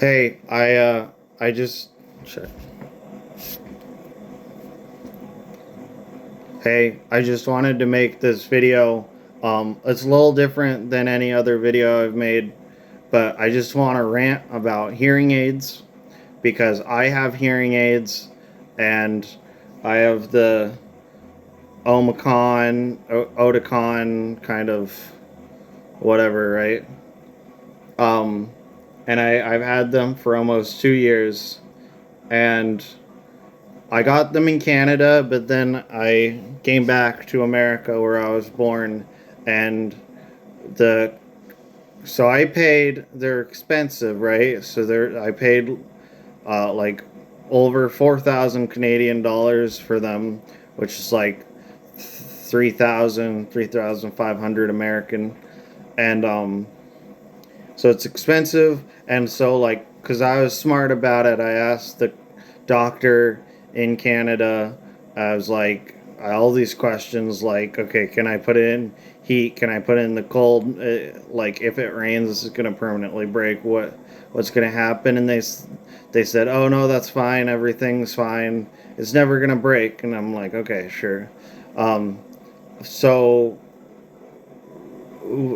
Hey, I just shit. Hey, I just wanted to make this video. It's a little different than any other video I've made, but I just want to rant about hearing aids because I have hearing aids and I have the Oticon kind of whatever, right? Um, and I've had them for almost 2 years, and I got them in Canada, but then I came back to America where I was born, and the so I paid. They're expensive, right? I paid like over 4,000 Canadian dollars for them, which is like 3,500 American, and so it's expensive, and so like because I was smart about it, I asked the doctor in Canada. I was like all these questions like, okay, can I put it in heat? Can I put it in the cold? Like if it rains, this is gonna permanently break. What's gonna happen? And they said, oh no, that's fine. Everything's fine. It's never gonna break. And I'm like, okay, sure. Um, so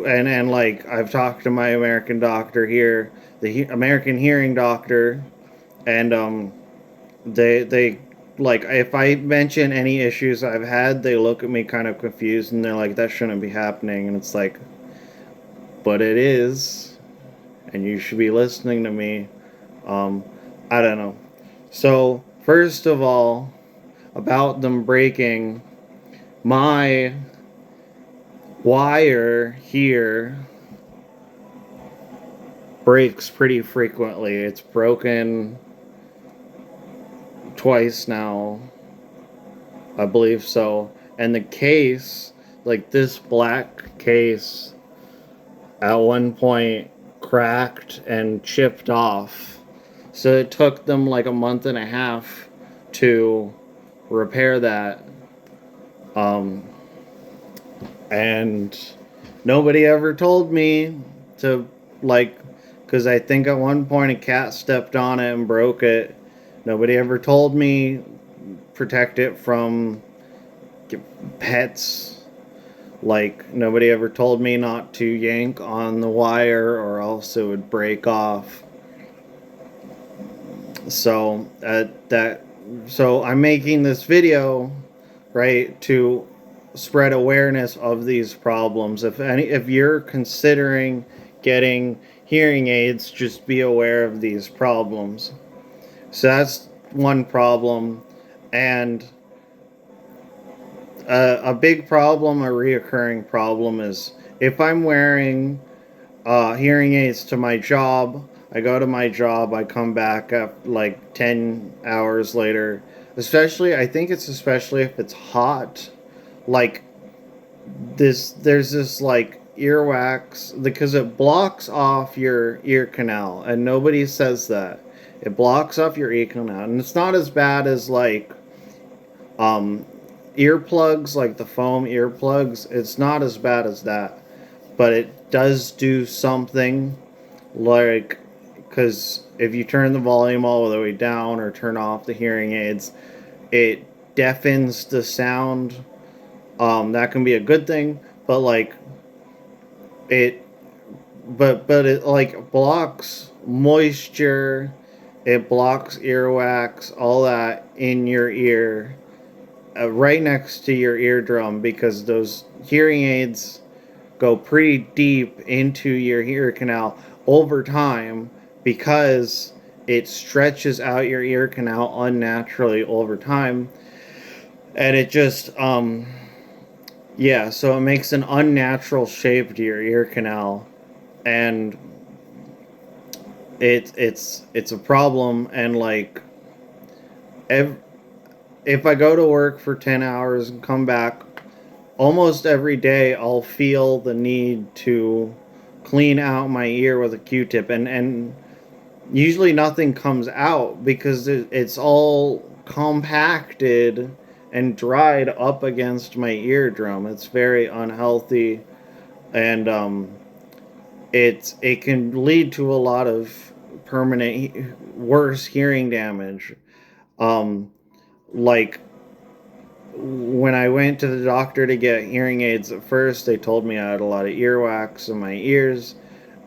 and like I've talked to my American doctor here, American hearing doctor, and they like if I mention any issues I've had, they look at me kind of confused and they're like, that shouldn't be happening, and it's like, but it is, and you should be listening to me. Um, I don't know. So first of all, about them breaking, my wire here breaks pretty frequently. It's broken twice now, I believe so. And the case, like this black case, at one point cracked and chipped off. So it took them like a month and a half to repair that. Um, and nobody ever told me to, like, because I think at one point a cat stepped on it and broke it. Nobody ever told me protect it from pets. Like, nobody ever told me not to yank on the wire or else it would break off. So so I'm making this video, right, to spread awareness of these problems. If you're considering getting hearing aids, just be aware of these problems. So that's one problem. And a big problem, a reoccurring problem, is if I'm wearing hearing aids to my job, I go to my job, I come back up like 10 hours later. Especially, I think it's especially if it's hot. Like there's this like earwax because it blocks off your ear canal, and nobody says that. It blocks off your ear canal, and it's not as bad as like um earplugs, like the foam earplugs. It's not as bad as that, but it does do something, like, because if you turn the volume all the way down or turn off the hearing aids, it deafens the sound. That can be a good thing, but like it but it like blocks moisture, it blocks earwax, all that in your ear, right next to your eardrum, because those hearing aids go pretty deep into your ear canal over time, because it stretches out your ear canal unnaturally over time, and it just yeah, so it makes an unnatural shape to your ear canal, and it's a problem. And like if if I go to work for 10 hours and come back, almost every day I'll feel the need to clean out my ear with a Q-tip, and usually nothing comes out because it's all compacted and dried up against my eardrum. It's very unhealthy, and it can lead to a lot of permanent, worse hearing damage. Um, like when I went to the doctor to get hearing aids at first, they told me I had a lot of earwax in my ears,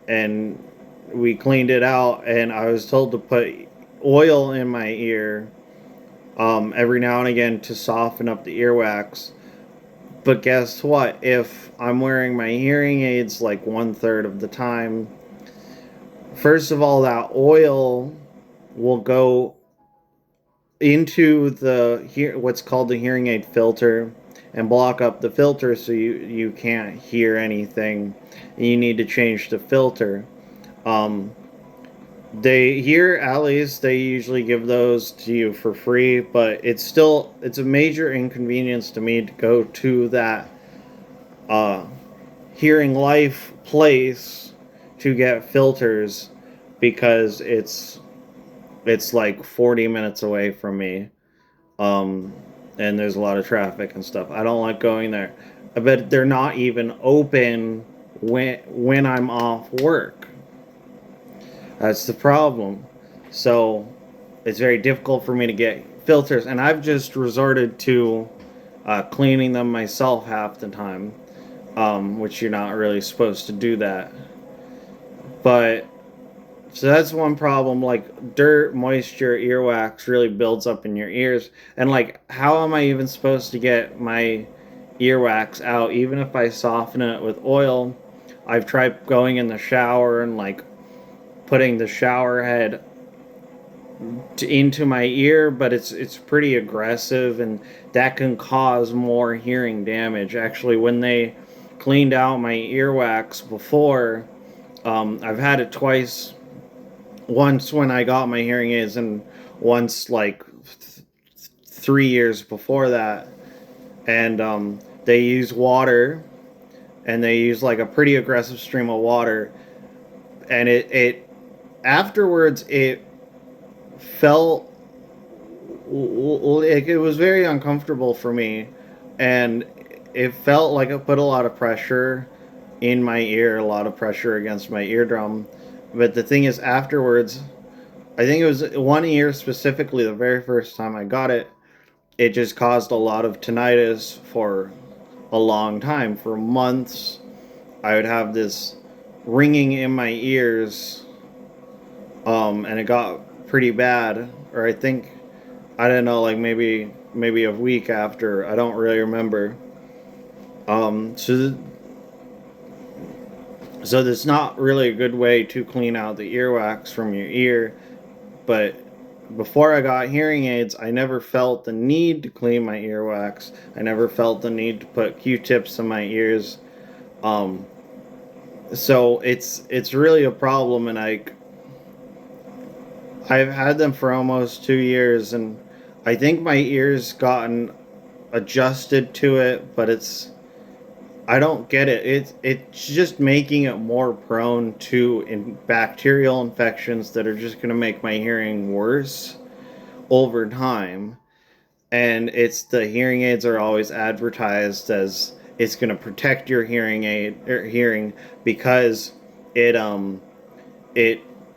and we cleaned it out, and I was told to put oil in my ear every now and again to soften up the earwax. But guess what? If I'm wearing my hearing aids like 1/3 of the time, first of all, that oil will go into what's called the hearing aid filter and block up the filter so you can't hear anything. You need to change the filter. Um, they here at least they usually give those to you for free, but it's a major inconvenience to me to go to that uh, hearing life place to get filters because it's like 40 minutes away from me. Um, and there's a lot of traffic and stuff. I don't like going there. I bet they're not even open when I'm off work. That's the problem. So it's very difficult for me to get filters, and I've just resorted to cleaning them myself half the time, which you're not really supposed to do that. But so that's one problem. Like dirt, moisture, earwax really builds up in your ears. And like, how am I even supposed to get my earwax out? Even if I soften it with oil, I've tried going in the shower and like putting the shower head into my ear, but it's pretty aggressive, and that can cause more hearing damage. Actually, when they cleaned out my earwax before, I've had it twice, once when I got my hearing aids, and once like 3 years before that. And they use water, and they use like a pretty aggressive stream of water, and it afterwards it felt like it was very uncomfortable for me, and it felt like it put a lot of pressure in my ear, a lot of pressure against my eardrum. But the thing is, afterwards, I think it was one ear specifically, the very first time I got it, it just caused a lot of tinnitus for a long time. For months, I would have this ringing in my ears, and it got pretty bad. Or I think, I don't know, like maybe a week after. I don't really remember. Um, so so there's not really a good way to clean out the earwax from your ear. But before I got hearing aids, I never felt the need to clean my earwax. I never felt the need to put Q-tips in my ears. Um, so it's really a problem, and I've had them for almost 2 years, and I think my ears gotten adjusted to it, but I don't get it. It's just making it more prone to bacterial infections that are just going to make my hearing worse over time. And it's the hearing aids are always advertised as it's going to protect your hearing aid or hearing because it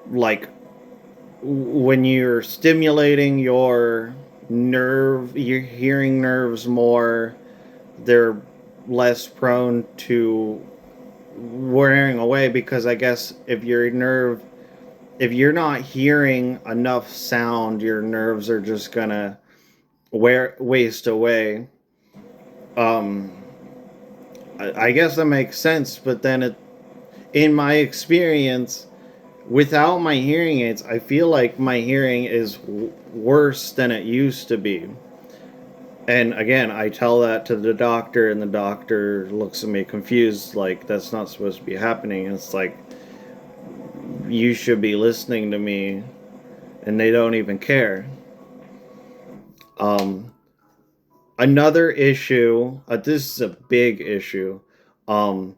like when you're stimulating your hearing nerves more, they're less prone to wearing away, because I guess if you're not hearing enough sound, your nerves are just gonna waste away. um I guess that makes sense, but then in my experience, without my hearing aids, I feel like my hearing is worse than it used to be. And again, I tell that to the doctor, and the doctor looks at me confused, like that's not supposed to be happening. And it's like, you should be listening to me, and they don't even care. Um, Another issue, this is a big issue. Um,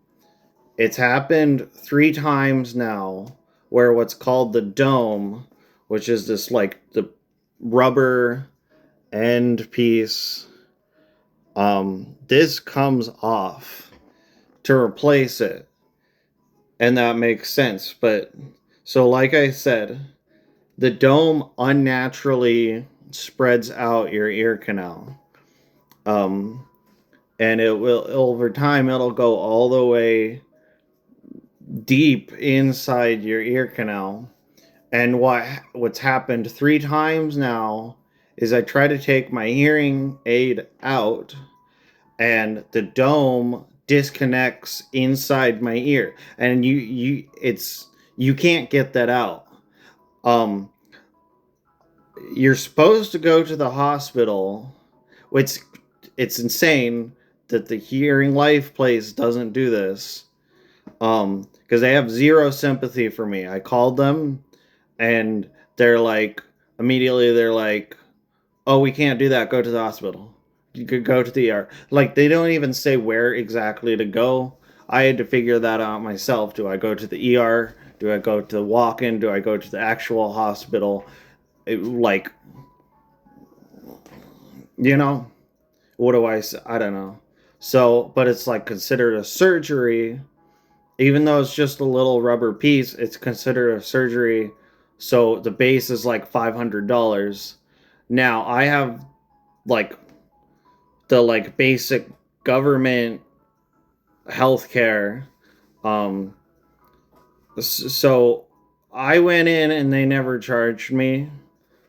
it's happened 3 times now, where what's called the dome, which is this like the rubber end piece, this comes off to replace it, and that makes sense. But So, like I said, the dome unnaturally spreads out your ear canal. Um, and it will, over time, it'll go all the way deep inside your ear canal. And what's happened 3 times now is I try to take my hearing aid out and the dome disconnects inside my ear, and you can't get that out. um you're supposed to go to the hospital, which it's insane that the Hearing Life place doesn't do this, because they have zero sympathy for me. I called them and they're like, immediately they're like, oh, we can't do that, go to the hospital, you could go to the ER. Like, they don't even say where exactly to go. I had to figure that out myself. Do I go to the ER? Do I go to the walk-in? Do I go to the actual hospital? Like, you know, what do I say? I don't know. So, but it's like considered a surgery, even though it's just a little rubber piece. It's considered a surgery, so the base is like $500. Now I have like the like basic government healthcare. Um, so I went in and they never charged me.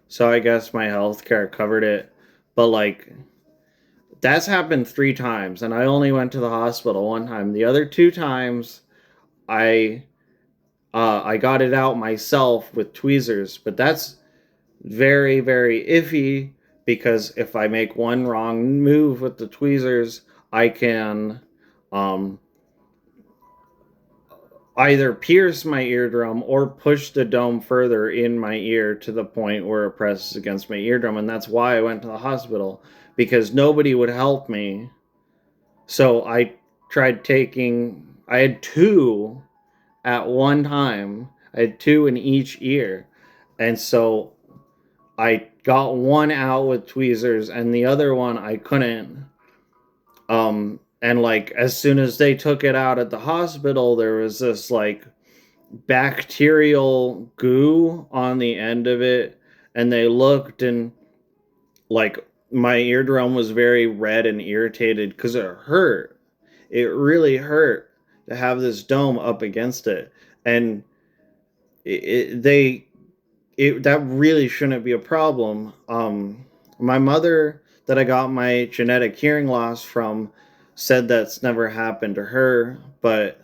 So I guess my healthcare covered it. But like, that's happened 3 times, and I only went to the hospital one time. The other 2 times, I I got it out myself with tweezers, but that's very, very iffy, because if I make one wrong move with the tweezers, I can um, either pierce my eardrum or push the dome further in my ear to the point where it presses against my eardrum. And that's why I went to the hospital, because nobody would help me. So I tried taking, I had two at one time, I had two in each ear. And so I got one out with tweezers and the other one I couldn't. And like, as soon as they took it out at the hospital, there was this like bacterial goo on the end of it, and they looked, and like my eardrum was very red and irritated because it hurt. It really hurt to have this dome up against it. And that really shouldn't be a problem. My mother, that I got my genetic hearing loss from, said that's never happened to her, but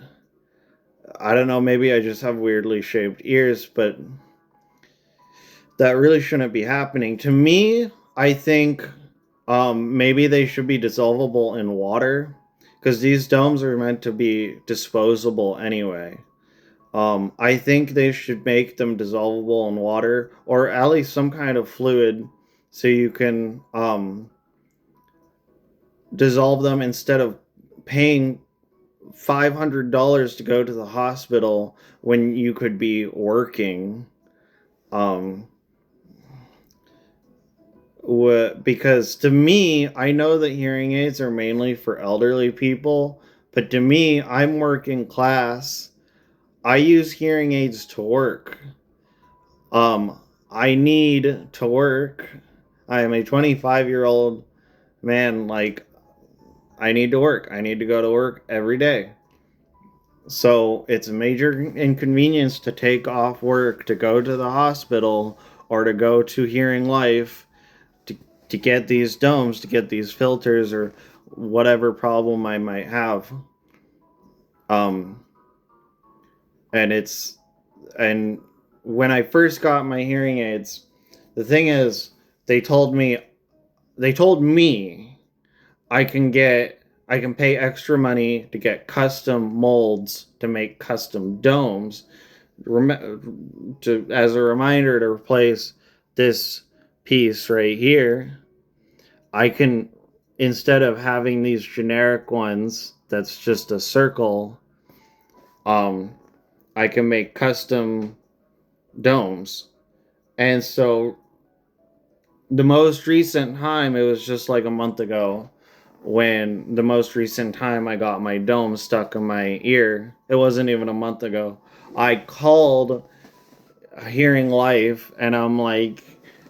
I don't know, maybe I just have weirdly shaped ears, but that really shouldn't be happening. To me, I think maybe they should be dissolvable in water, because these domes are meant to be disposable anyway. I think they should make them dissolvable in water, or at least some kind of fluid, so you can dissolve them instead of paying $500 to go to the hospital when you could be working. Um, because to me, I know that hearing aids are mainly for elderly people, but to me, I'm working class. I use hearing aids to work. I need to work. I am a 25-year-old man. Like, I need to work. I need to go to work every day. So it's a major inconvenience to take off work to go to the hospital or to go to Hearing Life to, to get these domes, to get these filters, or whatever problem I might have. Um, and it's, and when I first got my hearing aids, the thing is, they told me, they told me I can pay extra money to get custom molds to make custom domes, to as a reminder to replace this piece right here. I can, instead of having these generic ones that's just a circle, um I can make custom domes. And so the most recent time, it was just like a month ago, when the most recent time I got my dome stuck in my ear. It wasn't even a month ago. I called Hearing Life, and I'm like,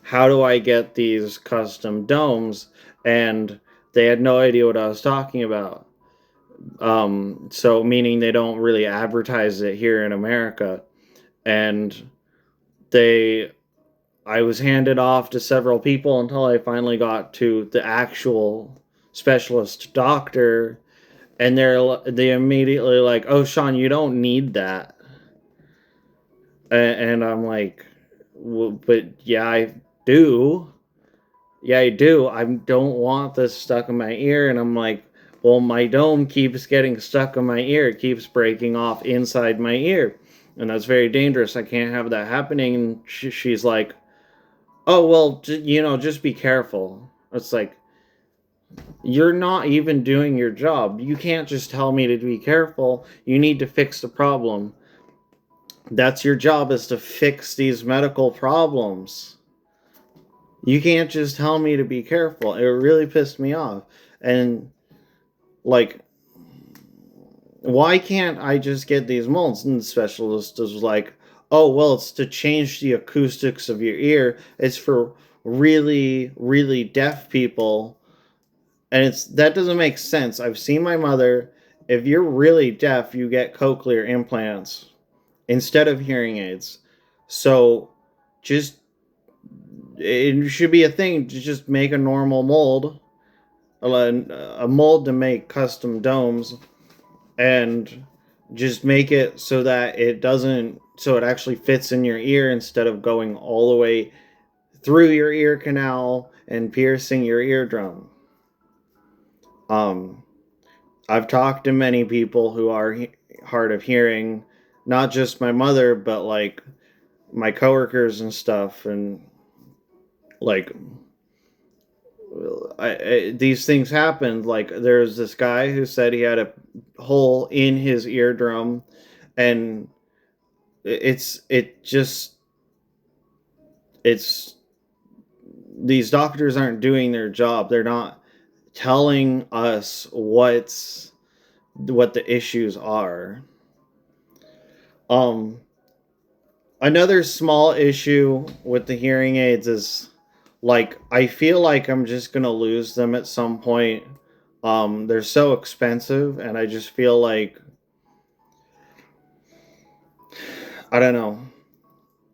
how do I get these custom domes? And they had no idea what I was talking about. So meaning they don't really advertise it here in America. And they I was handed off to several people until I finally got to the actual specialist doctor, and they immediately like, "Oh, Sean, you don't need that." And I'm like, well, "But yeah, I do. Yeah, I do. I don't want this stuck in my ear." And I'm like, "Well, my dome keeps getting stuck in my ear. It keeps breaking off inside my ear, and that's very dangerous. I can't have that happening." And she's like, "Oh, well, just be careful." It's like, you're not even doing your job. You can't just tell me to be careful. You need to fix the problem. That's your job, is to fix these medical problems. You can't just tell me to be careful. It really pissed me off. And like, why can't I just get these molds? And the specialist was like, "Oh, well, it's to change the acoustics of your ear. It's for really, really deaf people." And that doesn't make sense. I've seen my mother. If you're really deaf, you get cochlear implants instead of hearing aids. So just it should be a thing to just make a normal mold, a mold to make custom domes, and just make it so that it actually fits in your ear instead of going all the way through your ear canal and piercing your eardrum. Um, I've talked to many people who are hard of hearing, not just my mother, but like my coworkers and stuff, and like these things happened. Like there's this guy who said he had a hole in his eardrum, and it's these doctors aren't doing their job. They're not telling us what the issues are. Um, Another small issue with the hearing aids is like I feel like I'm just gonna lose them at some point. They're so expensive, and I just feel like I don't know.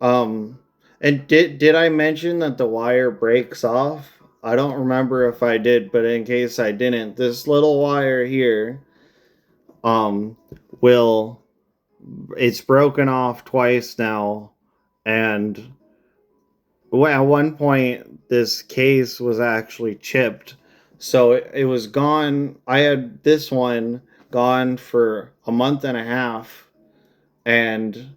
Um, and did I mention that the wire breaks off? I don't remember if I did, but in case I didn't, this little wire here, um, will it's broken off twice now, and at one point this case was actually chipped, so it was gone. I had this one gone for a month and a half, and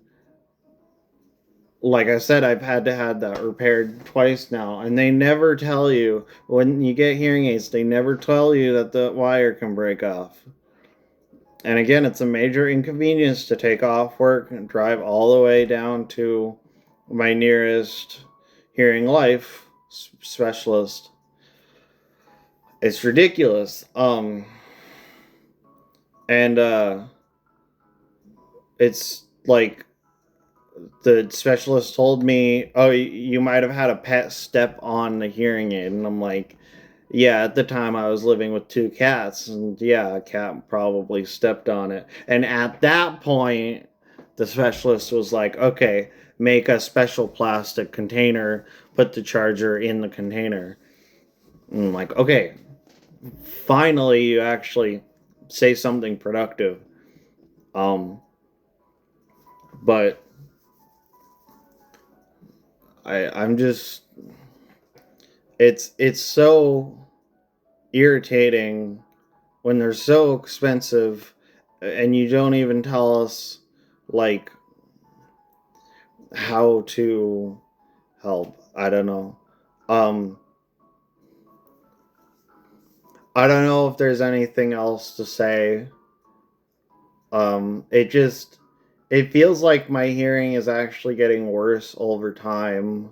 like I said, I've had to have that repaired twice now, and they never tell you when you get hearing aids. They never tell you that the wire can break off. And again, it's a major inconvenience to take off work and drive all the way down to my nearest hearing life specialist. It's ridiculous. And it's like the specialist told me, "Oh, you might have had a pet step on the hearing aid," and I'm like, "Yeah." At the time, I was living with two cats, and yeah, a cat probably stepped on it. And at that point, the specialist was like, "Okay, make a special plastic container, put the charger in the container." And I'm like, "Okay, finally, you actually say something productive." Um, but I'm just it's so irritating when they're so expensive and you don't even tell us like how to help. I don't know. Um I don't know if there's anything else to say. It feels like my hearing is actually getting worse over time.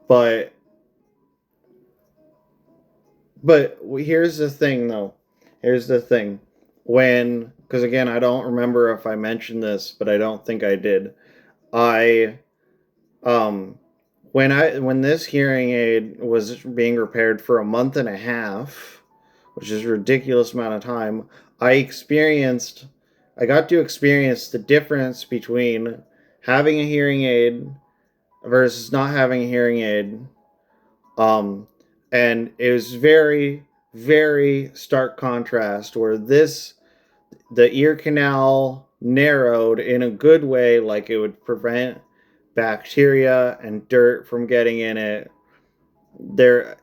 But here's the thing though. Here's the thing. When because again, I don't remember if I mentioned this, but I don't think I did. I um when this hearing aid was being repaired for a month and a half, which is a ridiculous amount of time, I experienced I got to experience the difference between having a hearing aid versus not having a hearing aid. Um and it was very, very stark contrast where the ear canal narrowed in a good way, like it would prevent bacteria and dirt from getting in it. There,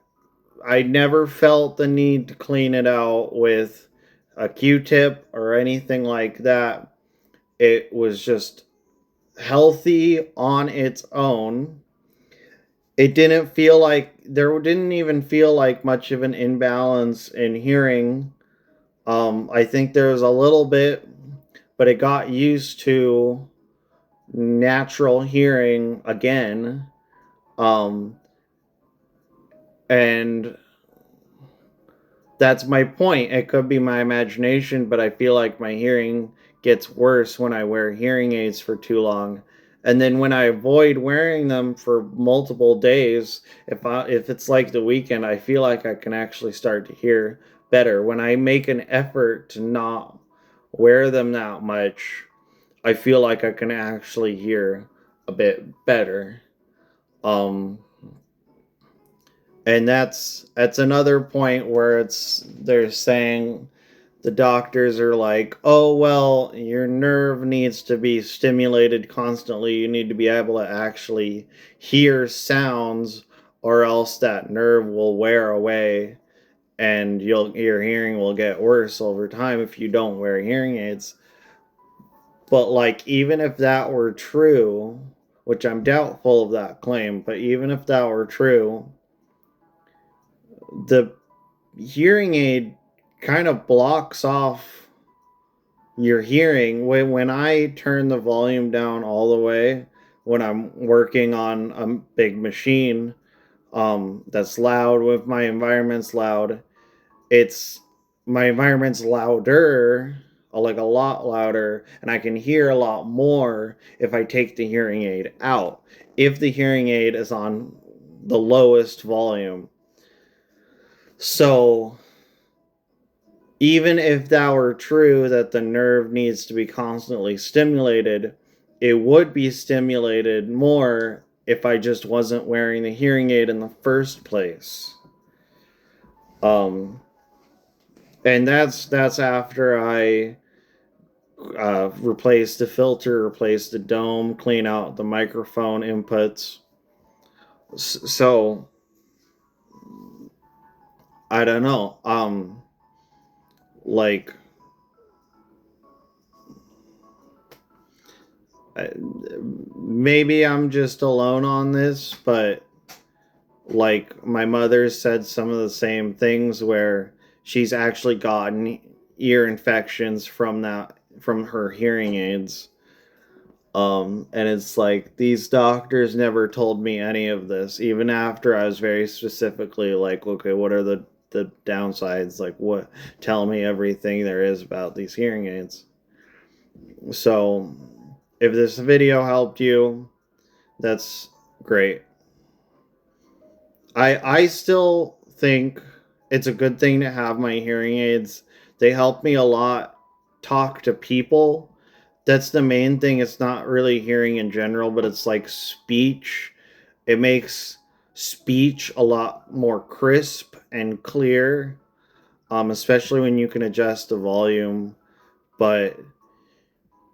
I never felt the need to clean it out with a Q-tip or anything like that. It was just healthy on its own. It didn't feel like there didn't even feel like much of an imbalance in hearing. I think there was a little bit, but it got used to natural hearing again. Um, and that's my point. It could be my imagination, but I feel like my hearing gets worse when I wear hearing aids for too long. And then when I avoid wearing them for multiple days, if it's like the weekend, I feel like I can actually start to hear better. When I make an effort to not wear them that much, I feel like I can actually hear a bit better. Um, and that's another point where they're saying the doctors are like, oh well, your nerve needs to be stimulated constantly. You need to be able to actually hear sounds, or else that nerve will wear away, and your hearing will get worse over time if you don't wear hearing aids. But like, even if that were true, which I'm doubtful of that claim, but even if that were true, the hearing aid kind of blocks off your hearing. When I turn the volume down all the way when I'm working on a big machine that's loud, with my environment's loud, it's my environment's louder, like a lot louder, and I can hear a lot more if I take the hearing aid out. If the hearing aid is on the lowest volume. So even if that were true that the nerve needs to be constantly stimulated, it would be stimulated more if I just wasn't wearing the hearing aid in the first place. Um, and that's after I replace the filter, replace the dome, clean out the microphone inputs. So I don't know. Like maybe I'm just alone on this, but like my mother said some of the same things where she's actually gotten ear infections from her hearing aids. And it's like these doctors never told me any of this, even after I was very specifically like, okay, what are the downsides? Like, what? Tell me everything there is about these hearing aids. So, if this video helped you, that's great. I still think it's a good thing to have my hearing aids. They help me a lot talk to people. That's the main thing. It's not really hearing in general, but it's like speech. It makes speech a lot more crisp and clear, especially when you can adjust the volume. But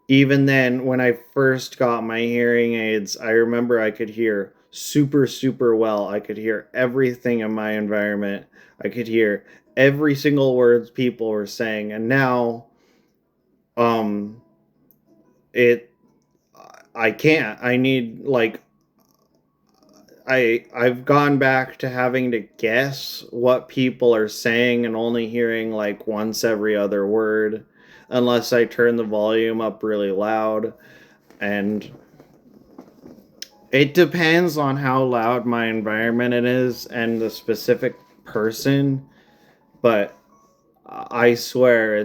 even then, when I first got my hearing aids, I remember I could hear super, super well. I could hear everything in my environment. I could hear every single word people were saying. And now, um, it, I can't. I need, like, I've gone back to having to guess what people are saying and only hearing like once every other word, unless I turn the volume up really loud. And it depends on how loud my environment it is and the specific person, but I swear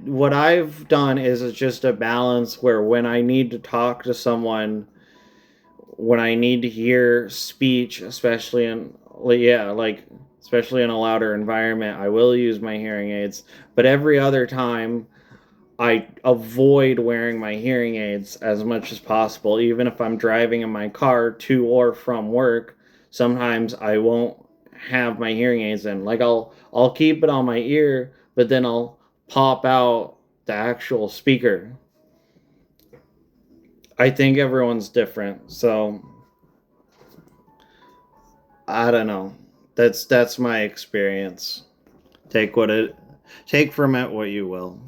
what I've done is it's just a balance where when I need to talk to someone, when I need to hear speech, especially in yeah, like especially in a louder environment, I will use my hearing aids. But every other time, I avoid wearing my hearing aids as much as possible, even if I'm driving in my car to or from work. Sometimes I won't have my hearing aids in. Like I'll keep it on my ear, but then I'll pop out the actual speaker. I think everyone's different, so I don't know. That's my experience. Take what it take from it what you will.